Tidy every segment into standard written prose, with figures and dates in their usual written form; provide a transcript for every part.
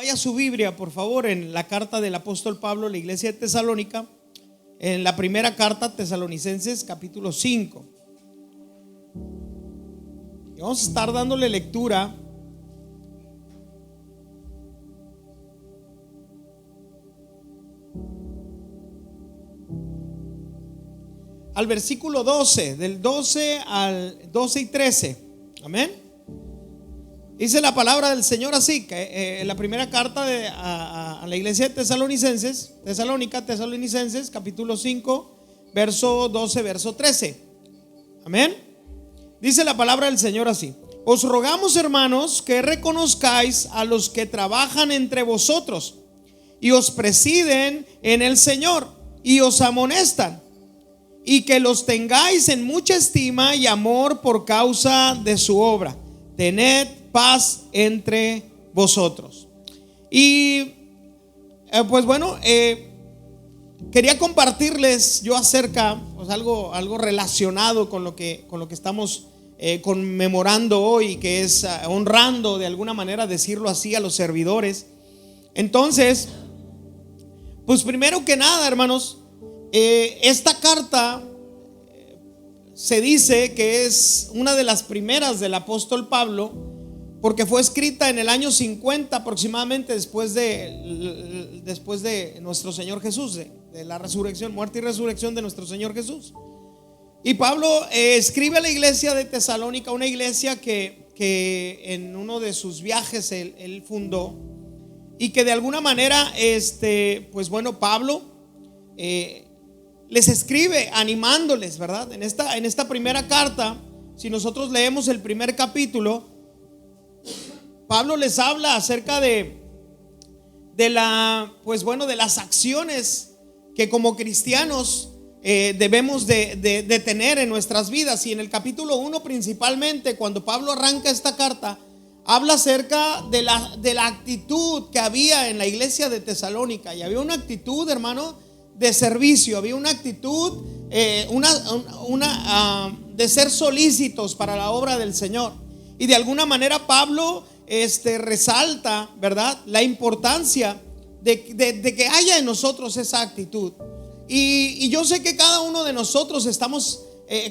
Vaya su Biblia, por favor, en la carta del apóstol Pablo a la iglesia de Tesalónica, en la primera carta, Tesalonicenses, capítulo 5. Y vamos a estar dándole lectura al versículo 12, del 12 al 12 y 13. Amén. Dice la palabra del Señor así, que en la primera carta a la iglesia de Tesalonicenses, capítulo 5, verso 12, verso 13. Amén. Dice la palabra del Señor así: os rogamos, hermanos, que reconozcáis a los que trabajan entre vosotros y os presiden en el Señor y os amonestan, y que los tengáis en mucha estima y amor por causa de su obra. Tened paz entre vosotros. Y pues bueno, quería compartirles yo acerca, pues algo relacionado con lo que estamos conmemorando hoy, que es honrando, de alguna manera decirlo así, a los servidores. Entonces, pues primero que nada, hermanos, esta carta se dice que es una de las primeras del apóstol Pablo, porque fue escrita en el año 50 aproximadamente después de nuestro Señor Jesús, de la resurrección, muerte y resurrección de nuestro Señor Jesús. Y Pablo escribe a la iglesia de Tesalónica, una iglesia que en uno de sus viajes él fundó, y que de alguna manera pues bueno, Pablo les escribe animándoles, ¿verdad? En esta primera carta, si nosotros leemos el primer capítulo, Pablo les habla acerca de las acciones que como cristianos debemos de tener en nuestras vidas. Y en el capítulo 1 principalmente, cuando Pablo arranca esta carta, habla acerca de la actitud que había en la iglesia de Tesalónica. Y había una actitud, hermano, de servicio, había una actitud de ser solícitos para la obra del Señor. Y de alguna manera Pablo resalta, ¿verdad?, la importancia de que haya en nosotros esa actitud. Y yo sé que cada uno de nosotros estamos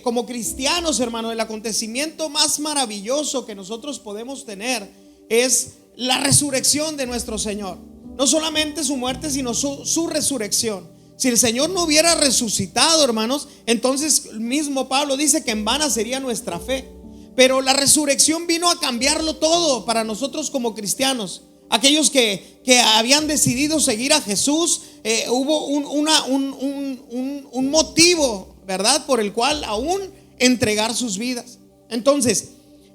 como cristianos, hermano, el acontecimiento más maravilloso que nosotros podemos tener es la resurrección de nuestro Señor. No solamente su muerte, sino su resurrección. Si el Señor no hubiera resucitado, hermanos, entonces mismo Pablo dice que en vana sería nuestra fe. Pero la resurrección vino a cambiarlo todo para nosotros como cristianos. Aquellos que habían decidido seguir a Jesús, hubo un motivo, ¿verdad?, por el cual aún entregar sus vidas. Entonces,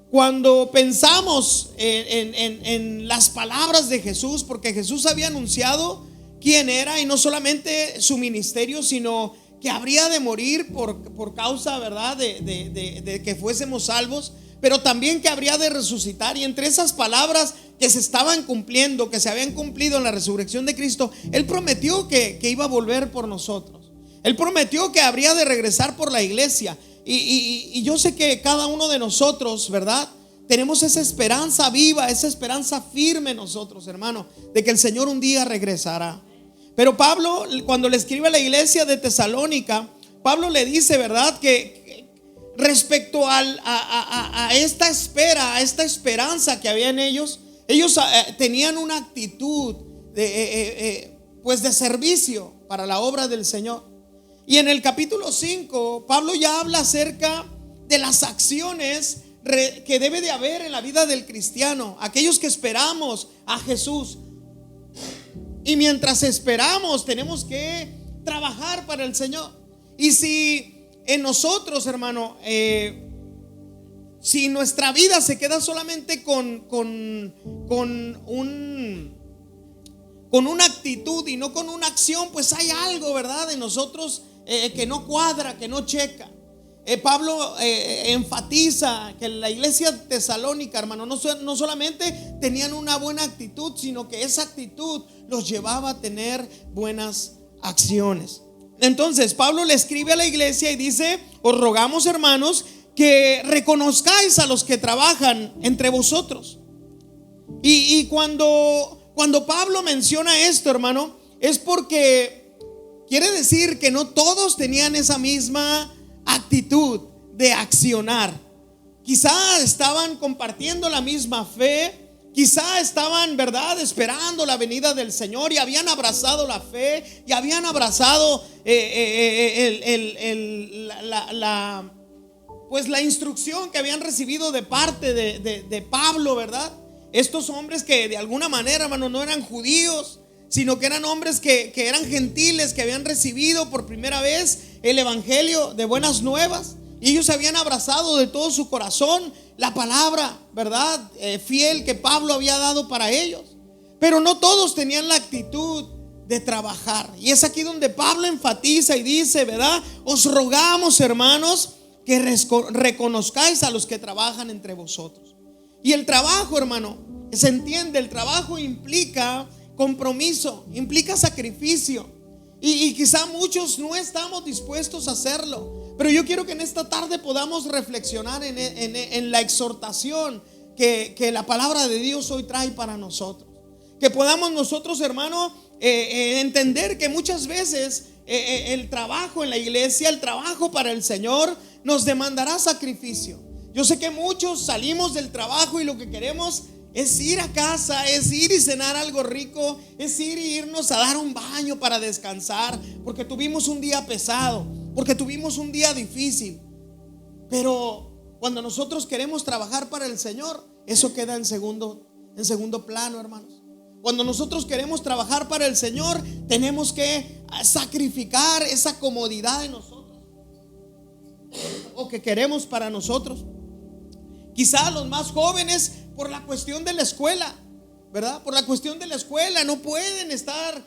cuando pensamos en las palabras de Jesús, porque Jesús había anunciado quién era, y no solamente su ministerio, sino que habría de morir por causa, ¿verdad?, de que fuésemos salvos, pero también que habría de resucitar. Y entre esas palabras que se estaban cumpliendo, que se habían cumplido en la resurrección de Cristo, Él prometió que iba a volver por nosotros. Él prometió que habría de regresar por la iglesia. Y yo sé que cada uno de nosotros, ¿verdad?, tenemos esa esperanza viva, esa esperanza firme en nosotros, hermano, de que el Señor un día regresará. Pero Pablo, cuando le escribe a la iglesia de Tesalónica, Pablo le dice, ¿verdad?, que respecto a esta espera, a esta esperanza que había en ellos tenían una actitud pues de servicio para la obra del Señor. Y en el capítulo 5, Pablo ya habla acerca de las acciones que debe de haber en la vida del cristiano, aquellos que esperamos a Jesús. Y mientras esperamos, tenemos que trabajar para el Señor. Y si en nosotros, hermano, si nuestra vida se queda solamente con una actitud y no con una acción, pues hay algo, ¿verdad?, en nosotros que no cuadra, que no checa. Pablo enfatiza que la iglesia tesalónica, hermano, no solamente tenían una buena actitud, sino que esa actitud los llevaba a tener buenas acciones. Entonces Pablo le escribe a la iglesia y dice: os rogamos, hermanos, que reconozcáis a los que trabajan entre vosotros. Y cuando cuando Pablo menciona esto, hermano, es porque quiere decir que no todos tenían esa misma actitud de accionar. Quizá estaban compartiendo la misma fe, quizá estaban, ¿verdad?, esperando la venida del Señor y habían abrazado la fe y habían abrazado la instrucción que habían recibido de parte de Pablo, ¿verdad? Estos hombres que de alguna manera, hermano, no eran judíos, sino que eran hombres que eran gentiles, que habían recibido por primera vez el evangelio de buenas nuevas. Y ellos habían abrazado de todo su corazón la palabra, ¿verdad?, fiel que Pablo había dado para ellos. Pero no todos tenían la actitud de trabajar. Y es aquí donde Pablo enfatiza y dice, ¿verdad? Os rogamos, hermanos, que reconozcáis a los que trabajan entre vosotros. Y el trabajo, hermano, se entiende, el trabajo implica compromiso, implica sacrificio. Y quizá muchos no estamos dispuestos a hacerlo. Pero yo quiero que en esta tarde podamos reflexionar en la exhortación que la palabra de Dios hoy trae para nosotros. Que podamos nosotros, hermano, entender que muchas veces el trabajo en la iglesia, el trabajo para el Señor nos demandará sacrificio. Yo sé que muchos salimos del trabajo y lo que queremos es ir a casa, es ir y cenar algo rico, es ir y irnos a dar un baño para descansar, porque tuvimos un día pesado, porque tuvimos un día difícil. Pero cuando nosotros queremos trabajar para el Señor, eso queda en segundo plano, hermanos. Cuando nosotros queremos trabajar para el Señor, tenemos que sacrificar esa comodidad de nosotros o que queremos para nosotros. Quizá los más jóvenes, por la cuestión de la escuela, ¿verdad? Por la cuestión de la escuela no pueden estar,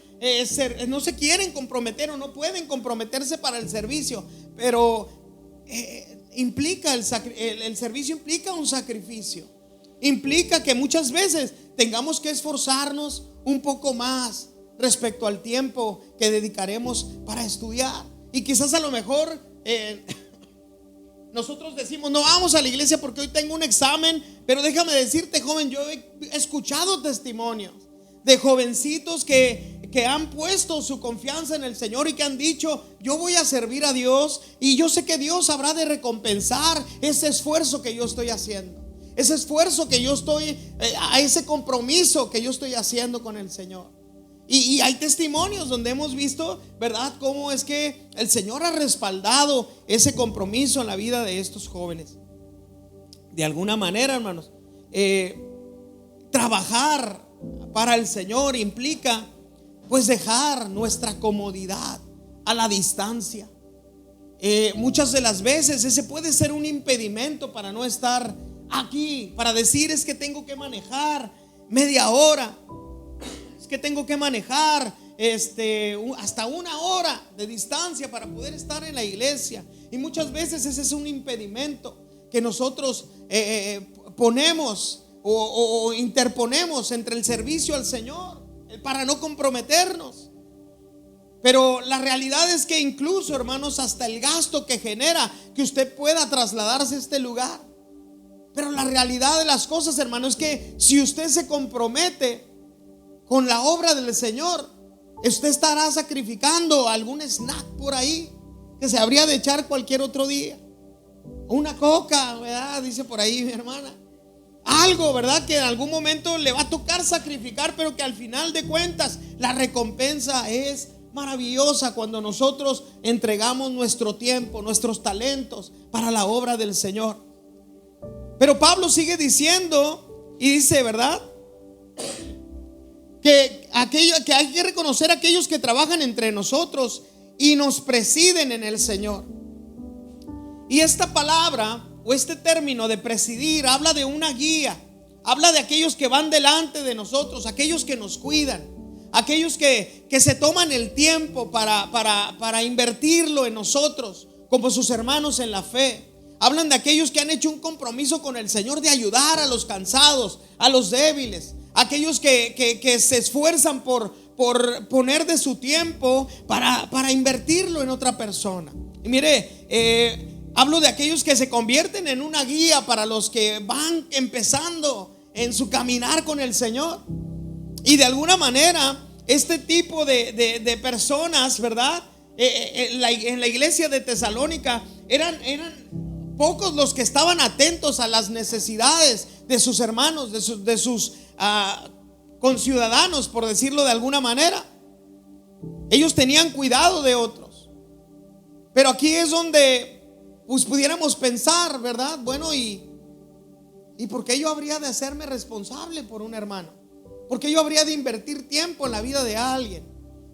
no se quieren comprometer o no pueden comprometerse para el servicio. Pero el servicio implica un sacrificio. Implica que muchas veces tengamos que esforzarnos un poco más respecto al tiempo que dedicaremos para estudiar. Y quizás a lo mejor nosotros decimos, no vamos a la iglesia porque hoy tengo un examen. Pero déjame decirte, joven, yo he escuchado testimonios de jovencitos que han puesto su confianza en el Señor y que han dicho, yo voy a servir a Dios y yo sé que Dios habrá de recompensar ese esfuerzo que yo estoy haciendo, ese esfuerzo que yo estoy, a ese compromiso que yo estoy haciendo con el Señor. Y hay testimonios donde hemos visto, ¿verdad?, cómo es que el Señor ha respaldado ese compromiso en la vida de estos jóvenes. De alguna manera, hermanos, trabajar para el Señor implica pues dejar nuestra comodidad a la distancia. Muchas de las veces ese puede ser un impedimento para no estar aquí, para decir, es que tengo que manejar media hora, es que tengo que manejar hasta una hora de distancia para poder estar en la iglesia. Y muchas veces ese es un impedimento que nosotros ponemos o interponemos entre el servicio al Señor para no comprometernos. Pero la realidad es que incluso, hermanos, hasta el gasto que genera que usted pueda trasladarse a este lugar. Pero la realidad de las cosas, hermano, es que si usted se compromete con la obra del Señor, usted estará sacrificando algún snack por ahí que se habría de echar cualquier otro día. Una coca, ¿verdad?, dice por ahí mi hermana. Algo, ¿verdad?, que en algún momento le va a tocar sacrificar, pero que al final de cuentas la recompensa es maravillosa cuando nosotros entregamos nuestro tiempo, nuestros talentos para la obra del Señor. Pero Pablo sigue diciendo y dice, ¿verdad?, que hay que reconocer a aquellos que trabajan entre nosotros y nos presiden en el Señor. Y esta palabra o este término de presidir habla de una guía, habla de aquellos que van delante de nosotros, aquellos que nos cuidan, aquellos que se toman el tiempo para invertirlo en nosotros como sus hermanos en la fe. Hablan de aquellos que han hecho un compromiso con el Señor de ayudar a los cansados, a los débiles, aquellos que se esfuerzan por poner de su tiempo para invertirlo en otra persona. Y mire, hablo de aquellos que se convierten en una guía para los que van empezando en su caminar con el Señor. Y de alguna manera, este tipo de personas, ¿verdad? En la iglesia de Tesalónica eran pocos los que estaban atentos a las necesidades de sus hermanos, de sus conciudadanos, por decirlo de alguna manera. Ellos tenían cuidado de otros. Pero aquí es donde pues pudiéramos pensar, ¿verdad? Bueno, ¿y por qué yo habría de hacerme responsable por un hermano? ¿Por qué yo habría de invertir tiempo en la vida de alguien?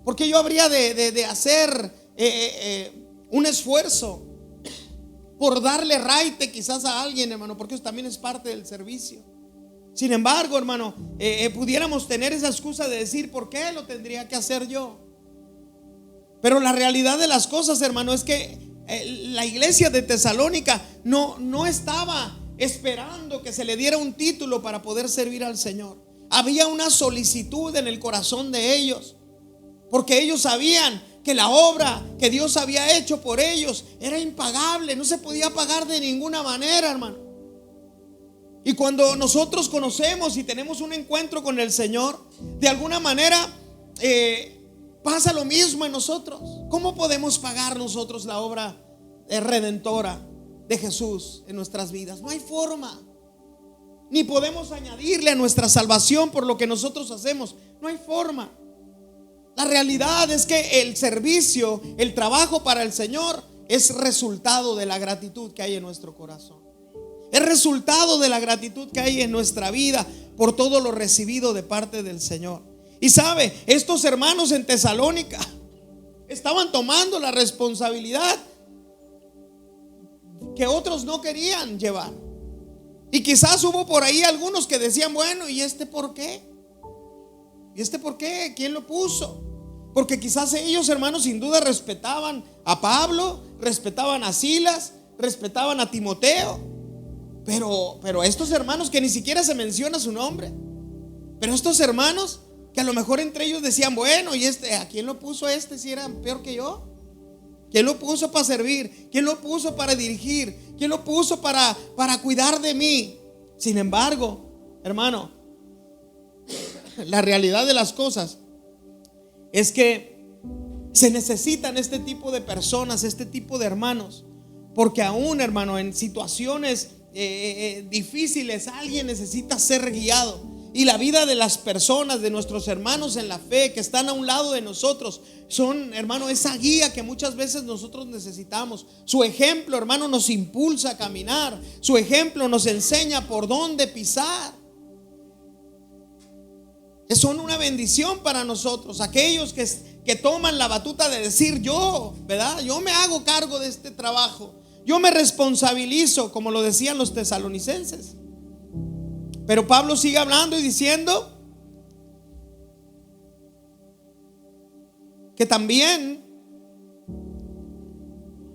¿Por qué yo habría de hacer un esfuerzo por darle raite quizás a alguien, hermano? Porque eso también es parte del servicio. Sin embargo, hermano, pudiéramos tener esa excusa de decir, ¿por qué lo tendría que hacer yo? Pero la realidad de las cosas, hermano, es que la iglesia de Tesalónica no estaba esperando que se le diera un título para poder servir al Señor. Había una solicitud en el corazón de ellos, porque ellos sabían que la obra que Dios había hecho por ellos era impagable, no se podía pagar de ninguna manera, hermano. Y cuando nosotros conocemos y tenemos un encuentro con el Señor, de alguna manera pasa lo mismo en nosotros. ¿Cómo podemos pagar nosotros la obra redentora de Jesús en nuestras vidas? No hay forma. Ni podemos añadirle a nuestra salvación por lo que nosotros hacemos. No hay forma. La realidad es que el servicio, el trabajo para el Señor es resultado de la gratitud que hay en nuestro corazón. Es resultado de la gratitud que hay en nuestra vida por todo lo recibido de parte del Señor. Y sabe, estos hermanos en Tesalónica estaban tomando la responsabilidad que otros no querían llevar. Y quizás hubo por ahí algunos que decían, bueno, ¿y este por qué? ¿Y este por qué? ¿Quién lo puso? Porque quizás ellos, hermanos, sin duda respetaban a Pablo, respetaban a Silas, respetaban a Timoteo. Pero estos hermanos que ni siquiera se menciona su nombre, pero estos hermanos que a lo mejor entre ellos decían, bueno, ¿y a quién lo puso si era peor que yo? ¿Quién lo puso para servir? ¿Quién lo puso para dirigir? ¿Quién lo puso para cuidar de mí? Sin embargo, hermano, la realidad de las cosas es que se necesitan este tipo de personas, este tipo de hermanos, porque aún, hermano, en situaciones difíciles alguien necesita ser guiado. Y la vida de las personas, de nuestros hermanos en la fe que están a un lado de nosotros, son, hermano, esa guía que muchas veces nosotros necesitamos. Su ejemplo, hermano, nos impulsa a caminar. Su ejemplo nos enseña por dónde pisar. Son una bendición para nosotros, aquellos que toman la batuta de decir, yo, ¿verdad? Yo me hago cargo de este trabajo, yo me responsabilizo, como lo decían los tesalonicenses. Pero Pablo sigue hablando y diciendo que también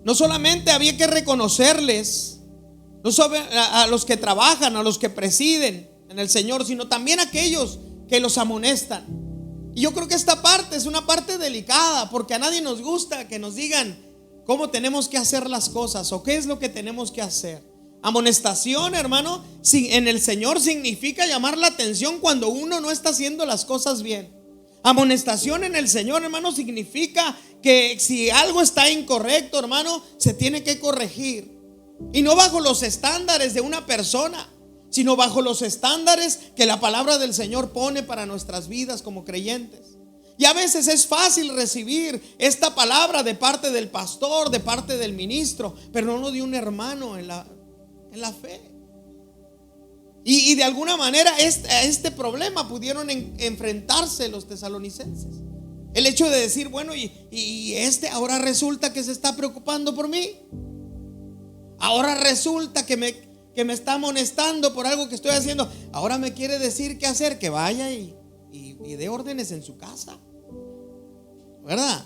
no solamente había que reconocerles, no solo a los que trabajan, a los que presiden en el Señor, sino también a aquellos que los amonestan. Y yo creo que esta parte es una parte delicada, porque a nadie nos gusta que nos digan cómo tenemos que hacer las cosas o qué es lo que tenemos que hacer. Amonestación, hermano, en el Señor significa llamar la atención cuando uno no está haciendo las cosas bien. Amonestación en el Señor, hermano, significa que si algo está incorrecto, hermano, se tiene que corregir. Y no bajo los estándares de una persona, sino bajo los estándares que la palabra del Señor pone para nuestras vidas como creyentes. Y a veces es fácil recibir esta palabra de parte del pastor, de parte del ministro, pero no de un hermano en la fe. Y de alguna manera a este problema pudieron enfrentarse los tesalonicenses. El hecho de decir, bueno, y ahora resulta que se está preocupando por mí. Ahora resulta que me está amonestando por algo que estoy haciendo. Ahora me quiere decir qué hacer, que vaya y dé órdenes en su casa, ¿verdad?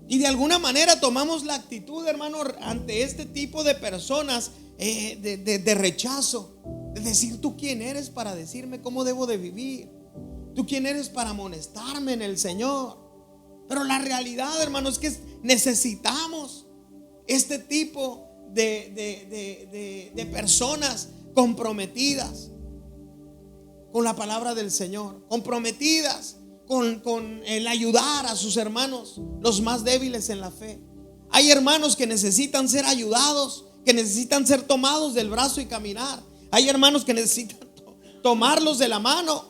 Y de alguna manera tomamos la actitud, hermano, ante este tipo de personas de rechazo, de decir, ¿tú quién eres para decirme cómo debo de vivir? ¿Tú quién eres para amonestarme en el Señor? Pero la realidad, hermano, es que necesitamos este tipo de personas comprometidas. con la palabra del Señor, comprometidas con el ayudar a sus hermanos, los más débiles en la fe. Hay hermanos que necesitan ser ayudados, que necesitan ser tomados del brazo y caminar. Hay hermanos que necesitan tomarlos de la mano.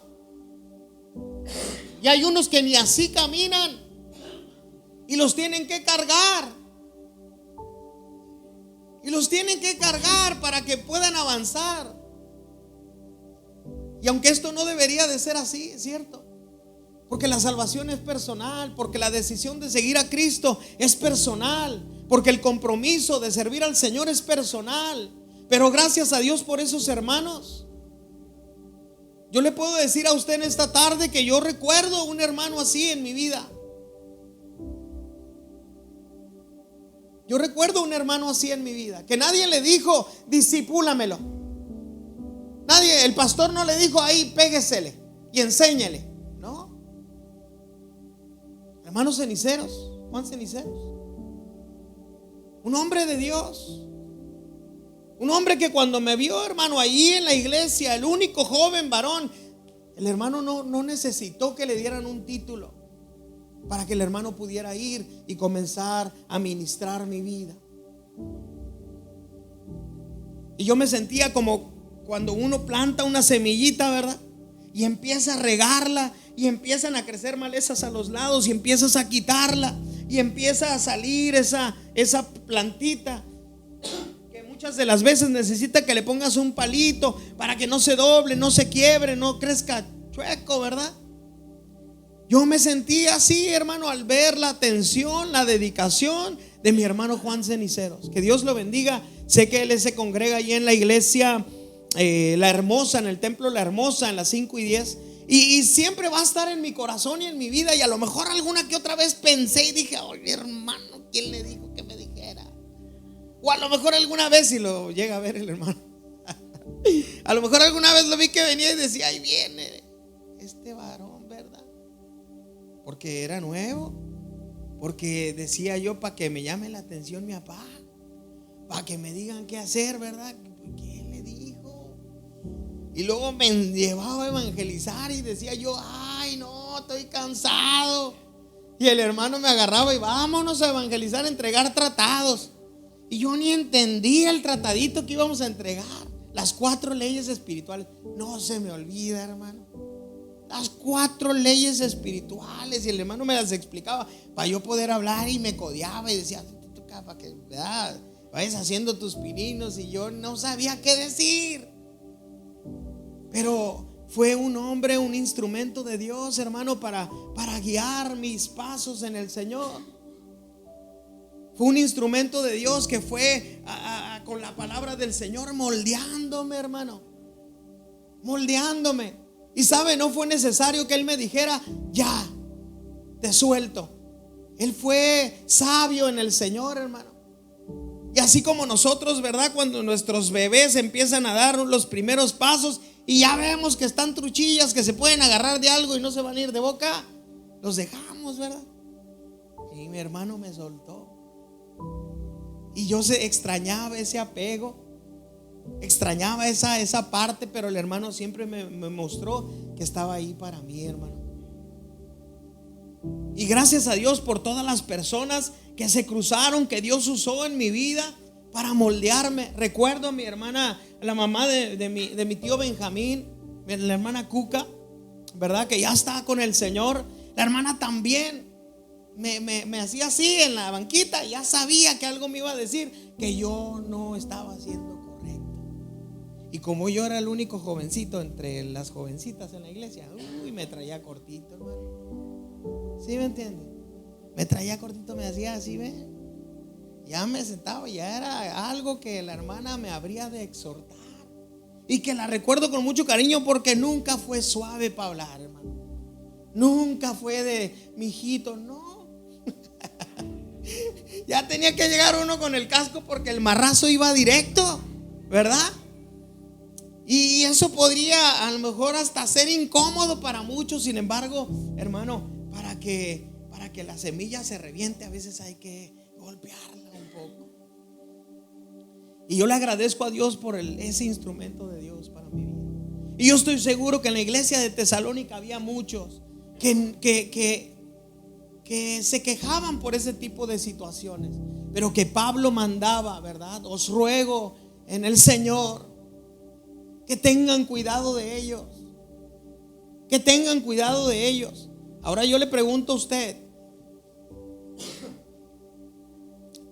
Y hay unos que ni así caminan y los tienen que cargar. Y los tienen que cargar para que puedan avanzar. Y aunque esto no debería de ser así, es cierto, porque la salvación es personal, porque la decisión de seguir a Cristo es personal, porque el compromiso de servir al Señor es personal. Pero gracias a Dios por esos hermanos. Yo le puedo decir a usted en esta tarde que yo recuerdo un hermano así en mi vida. Yo recuerdo un hermano así en mi vida, que nadie le dijo, discipúlamelo. Nadie, el pastor no le dijo, ahí péguesele y enséñele. No. Hermano Ceniceros, Juan Ceniceros, un hombre de Dios, un hombre que cuando me vio, hermano, allí en la iglesia, el único joven varón, el hermano no necesitó que le dieran un título para que el hermano pudiera ir y comenzar a ministrar mi vida. Y yo me sentía como cuando uno planta una semillita, ¿verdad? Y empieza a regarla y empiezan a crecer malezas a los lados y empiezas a quitarla y empieza a salir esa plantita que muchas de las veces necesita que le pongas un palito para que no se doble, no se quiebre, no crezca chueco, ¿verdad? Yo me sentí así, hermano, al ver la atención, la dedicación de mi hermano Juan Ceniceros. Que Dios lo bendiga. Sé que él se congrega allí en la iglesia La Hermosa, en el templo La Hermosa, en las 5 y 10. Y siempre va a estar en mi corazón y en mi vida. Y a lo mejor alguna que otra vez pensé y dije, oye, hermano, ¿quién le dijo que me dijera? O a lo mejor alguna vez, si lo llega a ver el hermano, a lo mejor alguna vez lo vi que venía y decía, ahí viene este varón, ¿verdad? Porque era nuevo, porque decía yo, para que me llame la atención mi papá, para que me digan qué hacer, ¿verdad? ¿Quién le dijo? Y luego me llevaba a evangelizar y decía yo, ay no, estoy cansado. Y el hermano me agarraba y vámonos a evangelizar, a entregar tratados. Y yo ni entendía el tratadito que íbamos a entregar. Las 4 leyes espirituales. No se me olvida, hermano. Las 4 leyes espirituales. Y el hermano me las explicaba para yo poder hablar, y me codeaba y decía, para que vayas haciendo tus pininos. Y yo no sabía qué decir. Pero fue un hombre, un instrumento de Dios, hermano, para guiar mis pasos en el Señor. Fue un instrumento de Dios que fue con la palabra del Señor moldeándome, hermano, moldeándome. Y sabe, no fue necesario que él me dijera, ya, te suelto. Él fue sabio en el Señor, hermano. Y así como nosotros, ¿verdad? Cuando nuestros bebés empiezan a dar los primeros pasos y ya vemos que están truchillas, que se pueden agarrar de algo y no se van a ir de boca, los dejamos, ¿verdad? Y mi hermano me soltó. Y yo extrañaba ese apego, extrañaba esa parte, pero el hermano siempre me mostró que estaba ahí para mí, hermano. Y gracias a Dios por todas las personas que se cruzaron, que Dios usó en mi vida para moldearme. Recuerdo a mi hermana, la mamá de mi tío Benjamín, la hermana Cuca, ¿verdad? Que ya está con el Señor. La hermana también me hacía así en la banquita. Ya sabía que algo me iba a decir, que yo no estaba haciendo correcto. Y como yo era el único jovencito entre las jovencitas en la iglesia, me traía cortito, hermano. ¿Sí me entiende? Me traía cortito, me hacía así, ¿ve? Ya me sentaba, ya era algo que la hermana me habría de exhortar. Y que la recuerdo con mucho cariño, porque nunca fue suave para hablar, hermano. Nunca fue de, mijito, no. Ya tenía que llegar uno con el casco, porque el marrazo iba directo, ¿verdad? Y eso podría a lo mejor hasta ser incómodo para muchos. Sin embargo, hermano, para que la semilla se reviente, a veces hay que golpearla un poco. Y yo le agradezco a Dios por ese instrumento de Dios para mi vida. Y yo estoy seguro que en la iglesia de Tesalónica había muchos que se quejaban por ese tipo de situaciones, pero que Pablo mandaba, ¿verdad? Os ruego en el Señor que tengan cuidado de ellos, que tengan cuidado de ellos. Ahora yo le pregunto a usted,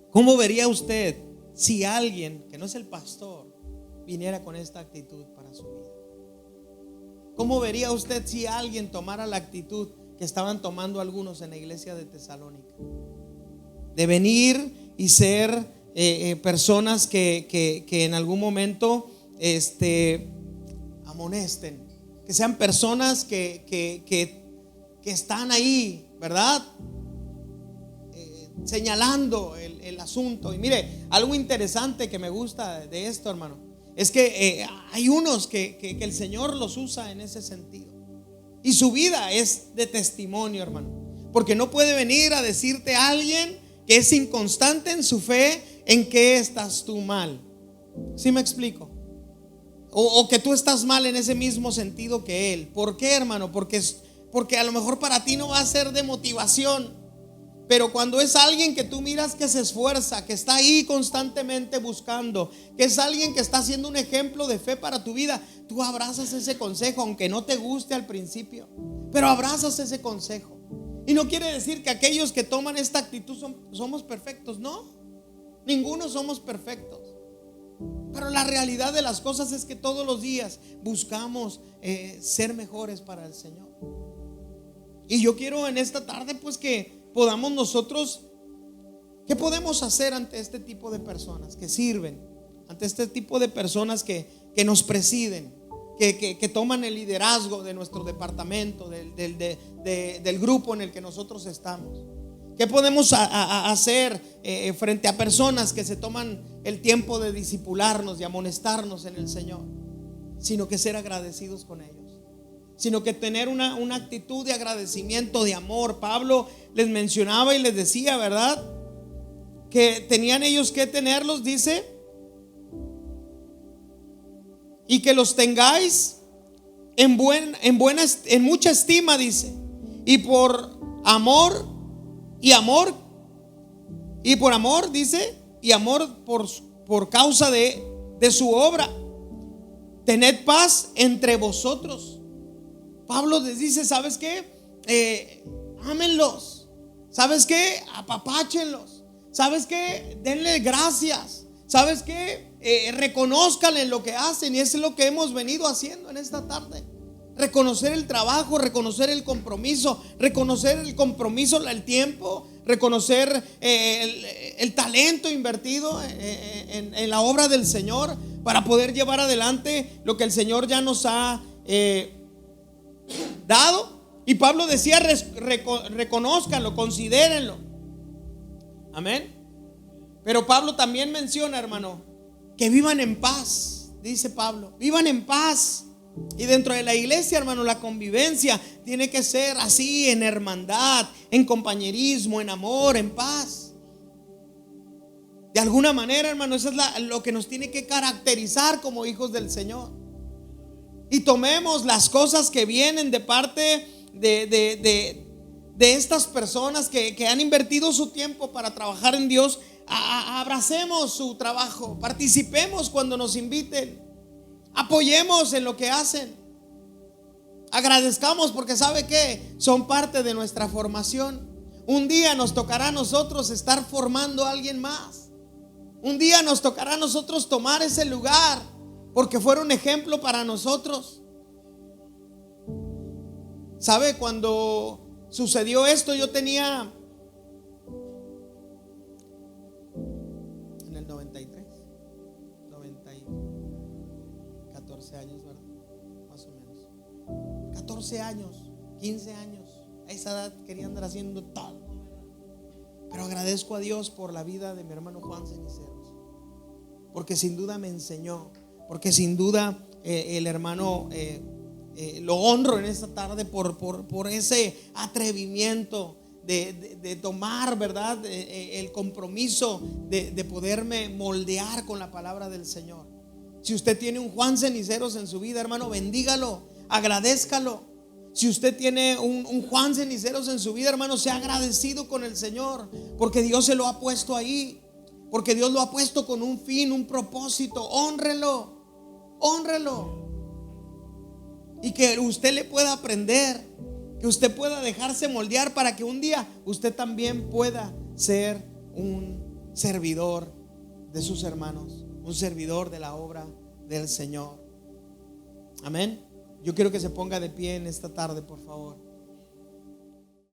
¿cómo vería usted si alguien que no es el pastor viniera con esta actitud para su vida? ¿Cómo vería usted si alguien tomara la actitud que estaban tomando algunos en la iglesia de Tesalónica? De venir y ser personas que en algún momento amonesten, que sean personas que están ahí, ¿verdad? Señalando el asunto. Y mire, algo interesante que me gusta de esto, hermano, es que hay unos que el Señor los usa en ese sentido. Y su vida es de testimonio, hermano. Porque no puede venir a decirte a alguien que es inconstante en su fe, en qué estás tú mal. ¿Sí me explico? O que tú estás mal en ese mismo sentido que él. ¿Por qué, hermano? Porque a lo mejor para ti no va a ser de motivación. Pero cuando es alguien que tú miras que se esfuerza, que está ahí constantemente buscando, que es alguien que está haciendo un ejemplo de fe para tu vida, tú abrazas ese consejo, aunque no te guste al principio, pero abrazas ese consejo. Y no quiere decir que aquellos que toman esta actitud somos perfectos. No, ninguno somos perfectos. Pero la realidad de las cosas es que todos los días buscamos ser mejores para el Señor. Y yo quiero en esta tarde pues que podamos nosotros, ¿qué podemos hacer ante este tipo de personas que sirven? Ante este tipo de personas que nos presiden, que toman el liderazgo de nuestro departamento, del grupo en el que nosotros estamos. ¿Qué podemos hacer frente a personas que se toman el tiempo de discipularnos, de amonestarnos en el Señor? Sino que ser agradecidos con ellos, sino que tener una actitud de agradecimiento, de amor. Pablo les mencionaba y les decía, ¿verdad?, que tenían ellos que tenerlos, dice, y que los tengáis en mucha estima, dice, y por amor, dice, y amor por causa de su obra, tened paz entre vosotros. Pablo les dice, ¿sabes qué? Ámenlos. ¿Sabes qué? Apapáchenlos. ¿Sabes qué? Denle gracias. ¿Sabes qué? Reconózcanle lo que hacen. Y eso es lo que hemos venido haciendo en esta tarde. Reconocer el trabajo, reconocer el compromiso, el tiempo, reconocer el talento invertido en la obra del Señor para poder llevar adelante lo que el Señor ya nos ha dado. Y Pablo decía, reconózcanlo, considérenlo. Amén. Pero Pablo también menciona, hermano, que vivan en paz. Dice Pablo, vivan en paz. Y dentro de la iglesia, hermano, la convivencia tiene que ser así, en hermandad, en compañerismo, en amor, en paz. De alguna manera, hermano, eso es lo que nos tiene que caracterizar como hijos del Señor. Y tomemos las cosas que vienen de parte de estas personas que han invertido su tiempo para trabajar en Dios. Abracemos su trabajo, participemos cuando nos inviten, apoyemos en lo que hacen, agradezcamos, porque ¿sabe qué? Son parte de nuestra formación. Un día nos tocará a nosotros estar formando a alguien más. Un día nos tocará a nosotros tomar ese lugar, porque fueron ejemplo para nosotros. ¿Sabe? Cuando sucedió esto, yo tenía en el 93, 14 años, ¿verdad? Más o menos 14 años, 15 años. A esa edad quería andar haciendo todo. Pero agradezco a Dios por la vida de mi hermano Juan Ceniceros, porque sin duda me enseñó, porque sin duda el hermano lo honro en esta tarde por ese atrevimiento de tomar, ¿verdad?, el compromiso de poderme moldear con la palabra del Señor. Si usted tiene un Juan Ceniceros en su vida, hermano, bendígalo, agradézcalo. Si usted tiene un Juan Ceniceros en su vida, hermano, sea agradecido con el Señor, porque Dios se lo ha puesto ahí, porque Dios lo ha puesto con un fin, un propósito. Hónrelo, hónrelo. Y que usted le pueda aprender, que usted pueda dejarse moldear para que un día usted también pueda ser un servidor de sus hermanos, un servidor de la obra del Señor. Amén. Yo quiero que se ponga de pie en esta tarde, por favor.